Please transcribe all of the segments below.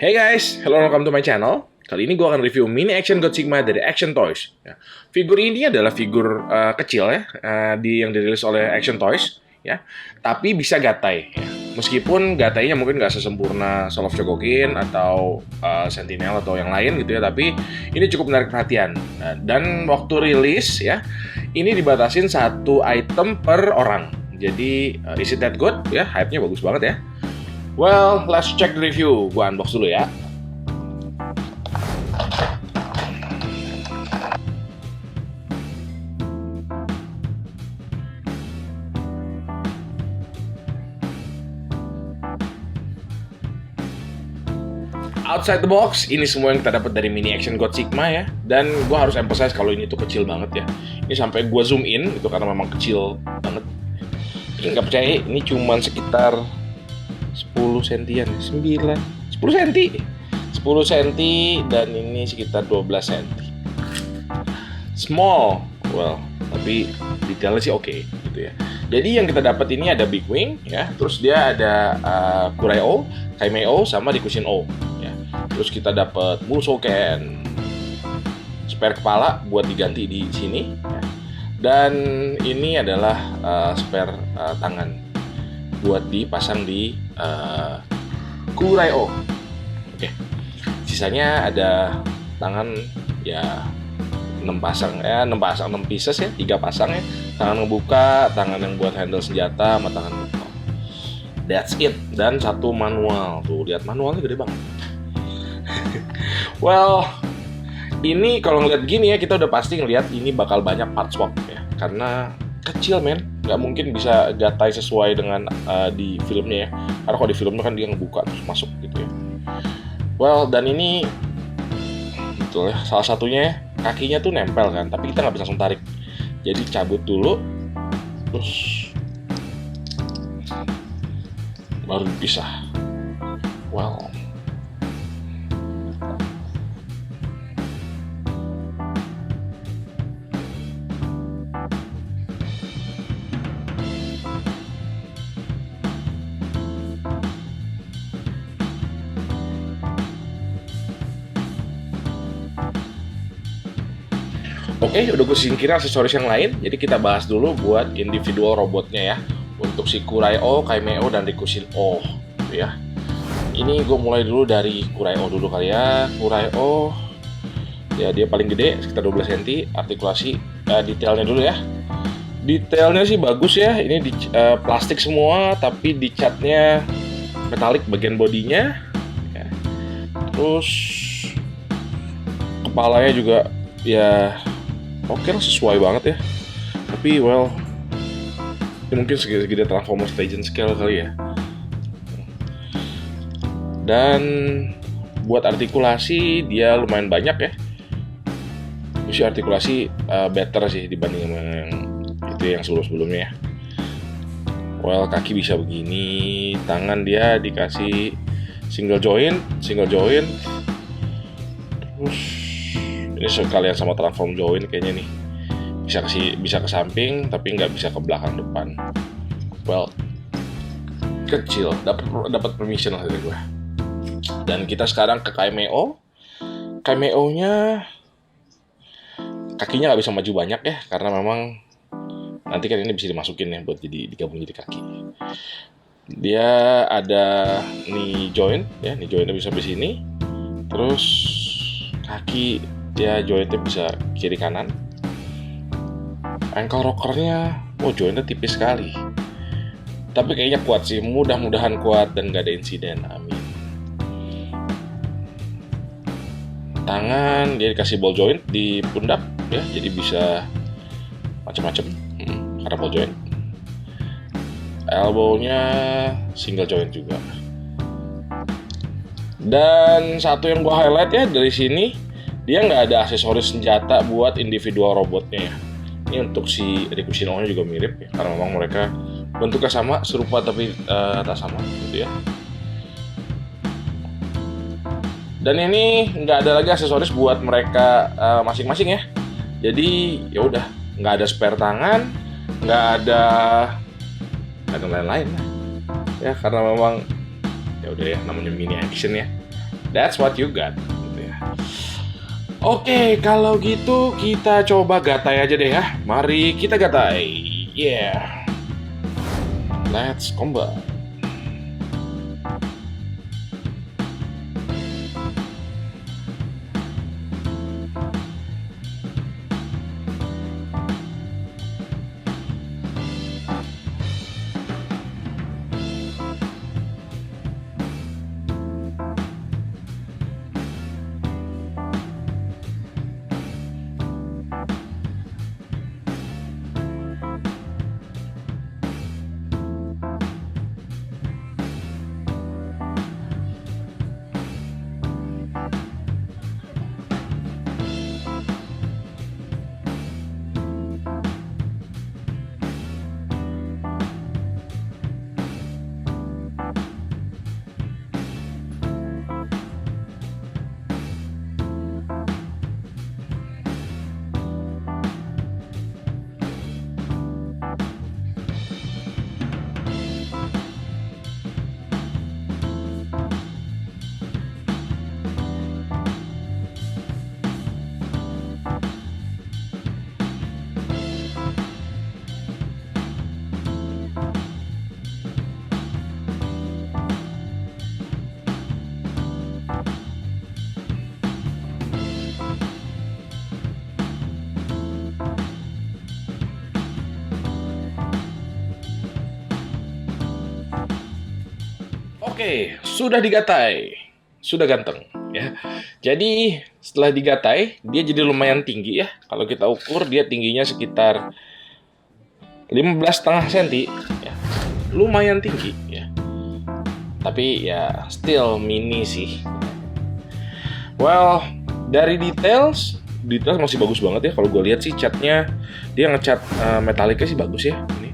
Hey guys, hello, welcome to my channel. Kali ini gue akan review mini action God Sigma dari Action Toys. Ya, figur ini adalah figur kecil ya, yang dirilis oleh Action Toys, ya. Tapi bisa gatai. Ya. Meskipun gatainya mungkin nggak sesempurna Soul of Chogokin atau Sentinel atau yang lain gitu ya, tapi ini cukup menarik perhatian. Nah, dan waktu rilis ya, ini dibatasin satu item per orang. Jadi is it that good? Ya, hype-nya bagus banget ya. Well, let's check the review. Gua unbox dulu ya. Outside the box, ini semua yang kita dapat dari mini action God Sigma ya. Dan gua harus emphasize kalau ini tuh kecil banget ya. Ini sampai gua zoom in itu karena memang kecil banget. Ini nggak percaya, ini cuman sekitar 10 sentian, 10 cm dan ini sekitar 12 cm. Small, well, tapi detailnya sih oke gitu ya. Jadi yang kita dapat ini ada Big Wing ya, terus dia ada Kurai-O, Kaimei-O sama Rikusin-O ya. Terus kita dapat Musouken, spare kepala buat diganti di sini ya. Dan ini adalah spare tangan buat dipasang di Kurai-O. Oke. Sisanya ada tangan ya 6 pieces ya, 3 pasang ya. Tangan ngebuka, tangan yang buat handle senjata sama tangan buka. That's it. Dan satu manual. Tuh, lihat manualnya gede banget. Well, ini kalau ngeliat gini ya, kita udah pasti ngeliat ini bakal banyak part swap ya. Karena kecil men, nggak mungkin bisa gatai sesuai dengan di filmnya ya. Karena kalau di filmnya kan dia ngebuka terus masuk gitu ya. Well, dan ini betul ya, salah satunya kakinya tuh nempel kan, tapi kita nggak bisa langsung tarik. Jadi cabut dulu, terus baru dipisah. Well, oke, udah gue singkirin aksesoris yang lain. Jadi kita bahas dulu buat individual robotnya ya. Untuk si Kurai-O, Kaimei-O, dan Rikusin-O gitu ya. Ini gue mulai dulu dari Kurai-O dulu kali ya. Kurai-O ya dia paling gede, sekitar 12 cm. Artikulasi, detailnya dulu ya. Detailnya sih bagus ya. Ini plastik semua, tapi dicatnya metalik bagian bodinya ya. Terus kepalanya juga ya oke lah, sesuai banget ya. Tapi well, ini mungkin segede Transformers Legend scale kali ya. Dan buat artikulasi dia lumayan banyak ya. Isi artikulasi better sih dibanding yang itu yang sebelumnya ya. Well, kaki bisa begini, tangan dia dikasih single joint. Terus ini sekalian sama transform joint kayaknya nih, bisa ke samping tapi nggak bisa ke belakang depan. Well, kecil, dapat permission lah dari gue. Dan kita sekarang ke Kaimei-O. Kaimei-O-nya kakinya nggak bisa maju banyak ya, karena memang nanti kan ini bisa dimasukin ya buat digabung jadi kaki. Dia ada knee joint ya, knee jointnya bisa di sini. Terus kaki dia jointnya bisa kiri kanan. Ankle rockernya, jointnya tipis sekali. Tapi kayaknya kuat sih, mudah-mudahan kuat dan gak ada insiden, amin. Tangan dia dikasih ball joint di pundak ya, jadi bisa macam-macam karena ball joint. Elbow-nya single joint juga. Dan satu yang gua highlight ya dari sini, dia nggak ada aksesoris senjata buat individual robotnya ya. Ini untuk si Rikusin-O-nya juga mirip ya, karena memang mereka bentuknya sama, serupa tapi tak sama gitu ya. Dan ini nggak ada lagi aksesoris buat mereka masing-masing ya. Jadi ya udah, nggak ada spare tangan, nggak ada lain-lain ya, karena memang ya udah ya, namanya mini action ya. that's what you got. Gitu ya. Oke, kalau gitu kita coba gatai aja deh ya. Mari kita gatai. Yeah. Let's combat. Oke, sudah digatai. Sudah ganteng ya. Jadi setelah digatai, dia jadi lumayan tinggi ya. Kalau kita ukur dia tingginya sekitar 15,5 cm ya. Lumayan tinggi ya. Tapi ya still mini sih. Well, dari details masih bagus banget ya. Kalau gue lihat sih catnya, dia ngecat Metallica sih bagus ya ini.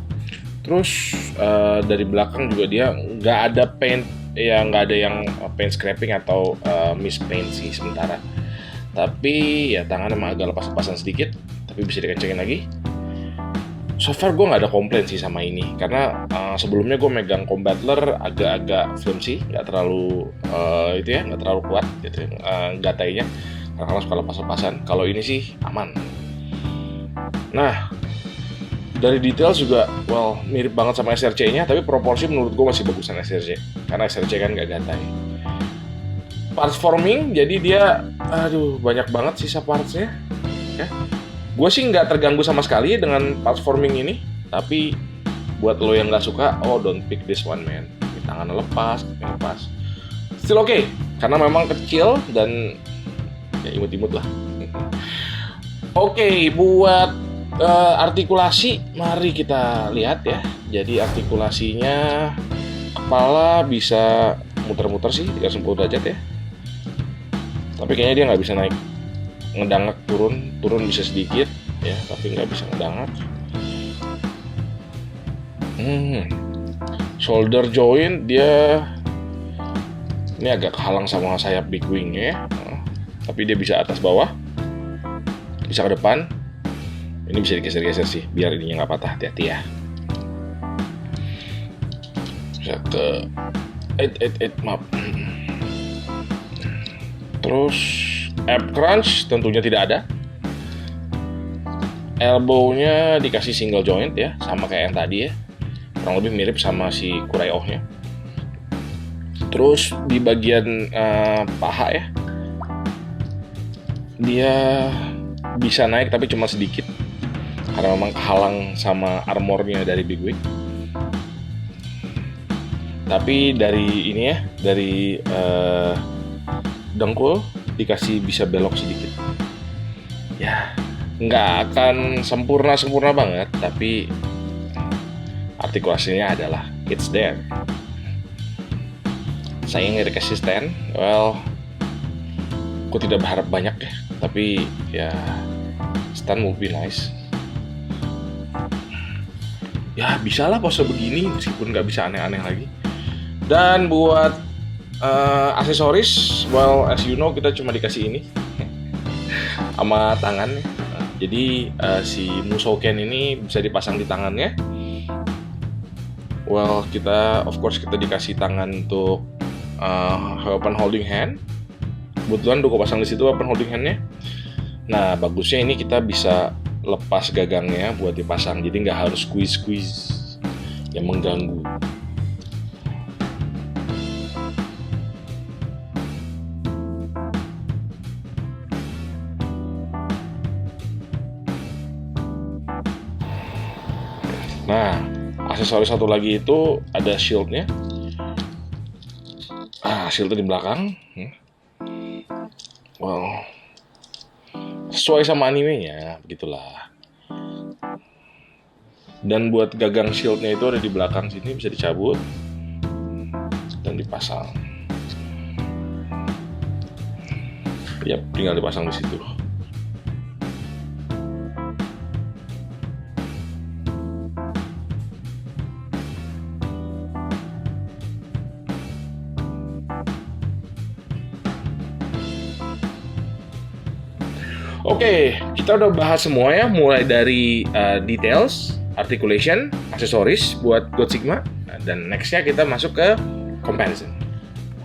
Terus dari belakang juga dia nggak ada paint, ya nggak ada yang paint scraping atau mispaint sih sementara. Tapi ya tangan emang agak lepas-lepasan sedikit, tapi bisa dikencengin lagi. So far gue nggak ada komplain sih sama ini, karena sebelumnya gue megang Combattler agak-agak flimsy, nggak terlalu itu ya, nggak terlalu kuat gitu, gatainya karena suka lepas-lepasan. Kalau ini sih aman. Nah, dari detail juga, well, mirip banget sama SRC-nya, tapi proporsi menurut gue masih bagusan SRC, karena SRC kan nggak gatai. Parts forming, jadi dia, banyak banget sisa partsnya, ya. Gue sih nggak terganggu sama sekali dengan parts forming ini, tapi buat lo yang nggak suka, don't pick this one, man. Tangannya lepas, still okay, karena memang kecil dan ya imut-imut lah. Oke, buat artikulasi, mari kita lihat ya. Jadi artikulasinya, kepala bisa muter-muter sih 360 derajat ya. Tapi kayaknya dia nggak bisa naik, ngedangak turun bisa sedikit ya, tapi nggak bisa ngedangak. Shoulder joint dia ini agak kehalang sama sayap big wing ya. Tapi dia bisa atas bawah, bisa ke depan. Ini bisa digeser-geser sih, biar ininya nggak patah, hati-hati ya. Bisa ke 8 maaf. Terus ab crunch tentunya tidak ada. Elbow-nya dikasih single joint ya, sama kayak yang tadi ya. Kurang lebih mirip sama si Kurai-Oh-nya. Terus di bagian paha ya, dia bisa naik tapi cuma sedikit, karena memang kehalang sama armornya dari Big Wing. Tapi dari ini ya, dari dengkul dikasih bisa belok sedikit. Ya, nggak akan sempurna banget, tapi artikulasinya adalah it's there. Sayangnya dikasih stand, well, aku tidak berharap banyak ya, tapi ya stand would be nice. Ya bisa lah pose begini, meskipun nggak bisa aneh-aneh lagi. Dan buat aksesoris, well as you know kita cuma dikasih ini sama tangannya. Jadi si Musouken ini bisa dipasang di tangannya. Well, kita of course kita dikasih tangan untuk weapon holding hand, Kebetulan Doko pasang di situ weapon holding hand-nya. Nah, bagusnya ini kita bisa lepas gagangnya buat dipasang, jadi nggak harus squeeze yang mengganggu. Nah, aksesoris satu lagi itu ada shieldnya. Shieldnya di belakang. Wow, sesuai sama animenya, begitulah. Dan buat gagang shieldnya itu ada di belakang sini, bisa dicabut dan dipasang. Ya, tinggal dipasang di situ. Oke, kita udah bahas semua ya, mulai dari details, articulation, aksesoris buat God Sigma, dan nextnya kita masuk ke comparison.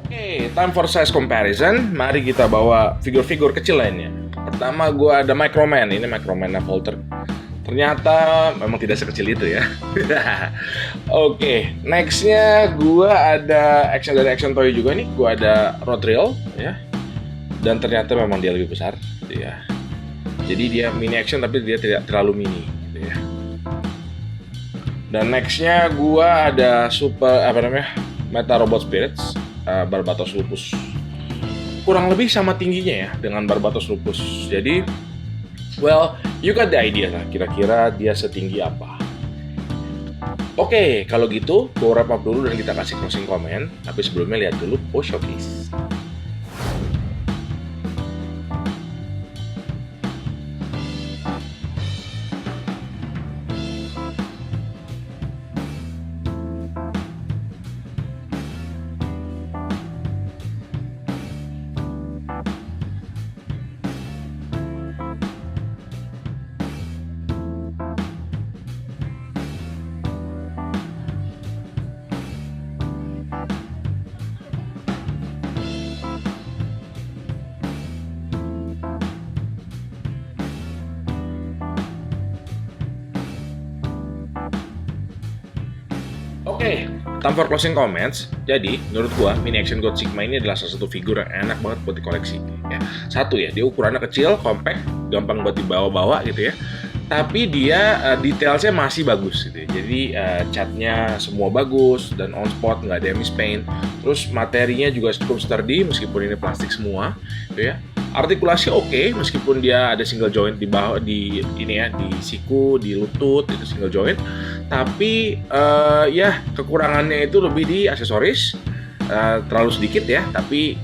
Oke, time for size comparison. Mari kita bawa figur-figur kecil lainnya. Pertama, gue ada Microman. Ini Microman Volter. Ternyata memang tidak sekecil itu ya. Oke, nextnya gue ada action dari Action Toy juga nih. Gue ada Rodrill ya. Dan ternyata memang dia lebih besar, gitu ya. Jadi dia mini action tapi dia tidak terlalu mini, gitu ya. Dan nextnya gua ada Meta Robot Spirits, Barbatos Lupus. Kurang lebih sama tingginya ya dengan Barbatos Lupus. Jadi, well, you got the idea lah. Kira-kira dia setinggi apa. Oke, kalau gitu gua wrap up dulu dan kita kasih closing comment. Tapi sebelumnya lihat dulu post showcase. Oke, time for closing comments. Jadi, menurut gua, Mini Action God Sigma ini adalah salah satu figur yang enak banget buat dikoleksi. Ya. Satu ya, dia ukurannya kecil, compact, gampang buat dibawa-bawa gitu ya. Tapi dia detailsnya masih bagus gitu ya. Jadi catnya semua bagus dan on spot, nggak ada miss paint. Terus materinya juga cukup sturdy meskipun ini plastik semua, gitu ya. Artikulasi oke, meskipun dia ada single joint di bawah, di ini ya, di siku, di lutut itu single joint. Tapi ya kekurangannya itu lebih di aksesoris, terlalu sedikit ya. Tapi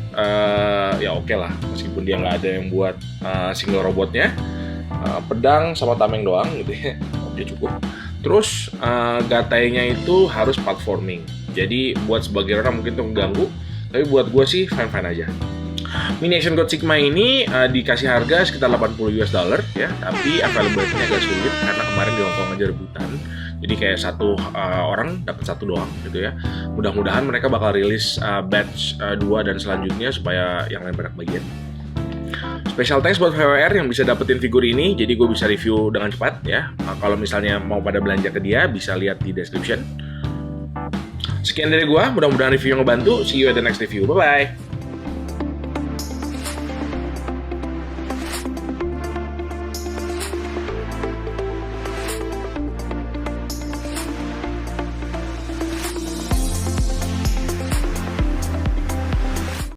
ya oke lah, meskipun dia nggak ada yang buat single robotnya, pedang sama tameng doang gitu ya, oke cukup. Terus gatainya itu harus platforming. Jadi buat sebagian orang mungkin itu mengganggu, tapi buat gue sih fine-fine aja. Mini Action God Sigma ini dikasih harga sekitar $80 ya, tapi availability-nya agak sulit karena kemarin di Hongkong aja rebutan. Jadi kayak satu orang dapat satu doang gitu ya. Mudah-mudahan mereka bakal rilis batch 2 dan selanjutnya supaya yang lain banyak bagian. Special thanks buat VWR yang bisa dapetin figur ini, jadi gue bisa review dengan cepat ya. Kalau misalnya mau pada belanja ke dia, bisa lihat di description. Sekian dari gue, mudah-mudahan review yang ngebantu. See you at the next review, bye-bye.